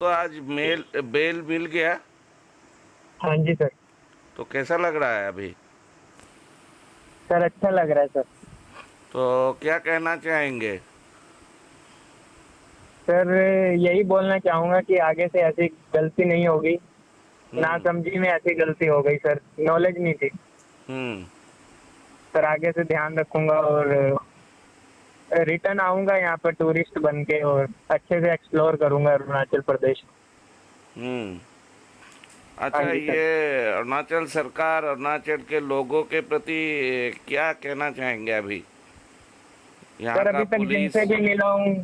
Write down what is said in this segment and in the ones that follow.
तो आज mail bell मिल गया। हाँ जी सर। तो कैसा लग रहा है अभी? सर अच्छा लग रहा है सर। तो क्या कहना चाहेंगे? सर यही बोलना चाहूंगा कि आगे से ऐसी गलती नहीं होगी। हम्म। नासमझी में ऐसी गलती हो गई सर, नॉलेज नहीं थी। हम्म। सर आगे से ध्यान रखूंगा और रिटर्न आऊंगा यहाँ पर टूरिस्ट बन के और अच्छे से एक्सप्लोर करूंगा अरुणाचल प्रदेश। हम्म। हाँ अच्छा, जी सर। ये अरुणाचल सरकार अरुणाचल के लोगों के प्रति क्या कहना चाहेंगे अभी? यहाँ सर का अभी तक पुलिस। जिनसे भी मिला हूँ,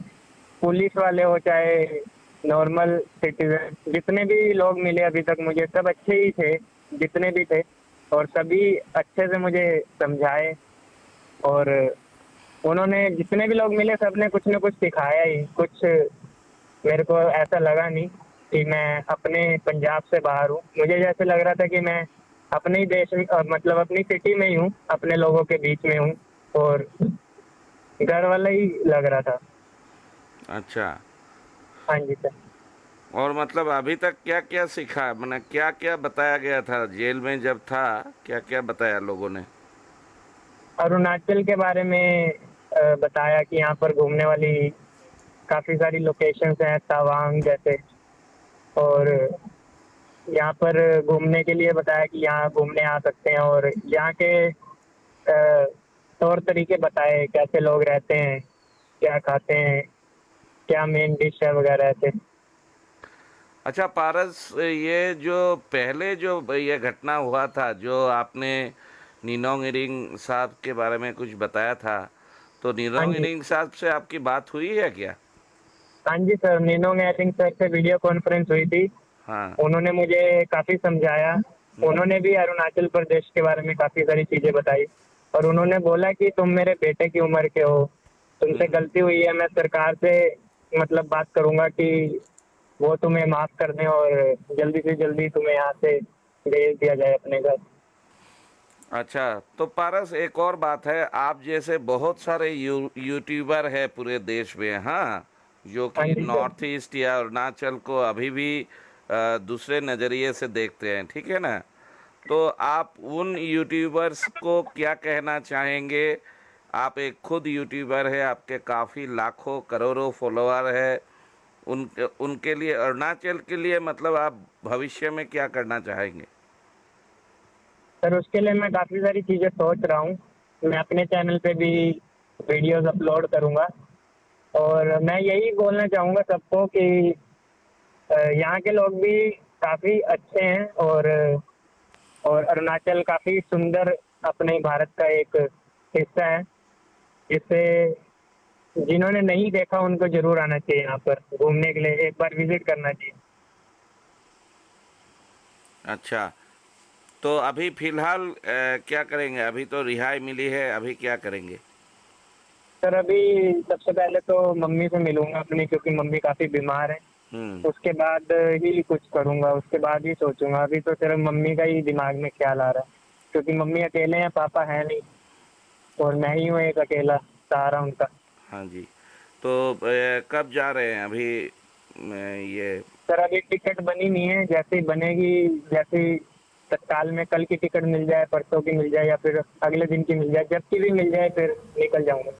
पुलिस वाले हो चाहे नॉर्मल सिटीजन, जितने भी लोग मिले अभी तक मुझे सब अच्छे ही थे, जितने भी थे। और सभी अच्छे से मुझे समझाए। और उन्होंने जितने भी लोग मिले सबने कुछ न कुछ सिखाया ही कुछ। मेरे को ऐसा लगा नहीं कि मैं अपने पंजाब से बाहर हूँ, मुझे जैसे लग रहा था कि मैं अपने ही देश में मतलब अपनी सिटी में ही हूँ, अपने लोगों के बीच में हूँ। और घर वाला ही लग रहा था। अच्छा। हाँ जी सर। और मतलब अभी तक क्या क्या सीखा, मैंने क्या क्या बताया गया था जेल में जब था? क्या क्या बताया लोगों ने? अरुणाचल के बारे में बताया कि यहाँ पर घूमने वाली काफी सारी लोकेशंस हैं, तवांग जैसे। और यहाँ पर घूमने के लिए बताया कि यहाँ घूमने आ सकते हैं और यहाँ के तौर तरीके बताए, कैसे लोग रहते हैं, क्या खाते हैं, क्या मेन डिश है वगैरह ऐसे। अच्छा पारस, ये जो पहले जो ये घटना हुआ था, जो आपने निनोंग इरिंग साहब के बारे में कुछ बताया था, तो हाँ निनोंग जी। इरिंग साहब से आपकी बात हुई है क्या? हाँ जी सर, नीनोंग एयरिंग सर से वीडियो कॉन्फ्रेंस हुई थी। हाँ। उन्होंने मुझे काफी समझाया। हम्म। उन्होंने भी अरुणाचल प्रदेश के बारे में काफी सारी चीजें बताई। और उन्होंने बोला कि तुम मेरे बेटे की उम्र के हो, तुमसे हम्म। गलती हुई है, मैं सरकार से मतलब बात करूंगा कि वो तुम्हें माफ कर दें और जल्दी से जल्दी तुम्हें यहाँ से भेज दिया जाए अपने घर। अच्छा, तो पारस एक और बात है, आप जैसे बहुत सारे यूट्यूबर है पूरे देश में, हाँ, जो हाँ कि जी सर। नॉर्थ ईस्ट या अरुणाचल को अभी भी दूसरे नज़रिए से देखते हैं, ठीक है ना? तो आप उन यूट्यूबर्स को क्या कहना चाहेंगे? आप एक खुद यूट्यूबर है, आपके काफ़ी लाखों करोड़ों फॉलोअर है। उनके उनके लिए, अरुणाचल के लिए मतलब आप भविष्य में क्या करना चाहेंगे? सर उसके लिए मैं काफी सारी चीजें सोच रहा हूँ। मैं अपने चैनल पे भी वीडियोस अपलोड करूंगा। और मैं यही बोलना चाहूंगा सबको कि यहाँ के लोग भी काफी अच्छे हैं। और अरुणाचल काफी सुंदर अपने भारत का एक हिस्सा है, जिसे जिन्होंने नहीं देखा उनको जरूर आना चाहिए, यहाँ पर घूमने के लिए एक बार विजिट करना चाहिए। अच्छा, तो अभी फिलहाल क्या करेंगे? अभी तो रिहाई मिली है, अभी क्या करेंगे? सर अभी सबसे पहले तो मम्मी से मिलूंगा अपनी, क्योंकि मम्मी काफी बीमार है। हम्म। उसके बाद ही कुछ करूंगा, उसके बाद ही सोचूंगा। अभी तो सिर्फ मम्मी का ही दिमाग में ख्याल आ रहा है, क्योंकि मम्मी अकेले हैं, पापा है नहीं। और मैं ही हूँ एक अकेला सहारा उनका। हाँ जी। तो कब जा रहे हैं अभी? ये। सर अभी टिकट बनी नहीं है, जैसे ही बनेगी, जैसे ही तत्काल में कल की टिकट मिल जाए, परसों की मिल जाए, या फिर अगले दिन की मिल जाए, जब की भी मिल जाए फिर निकल जाऊंगा।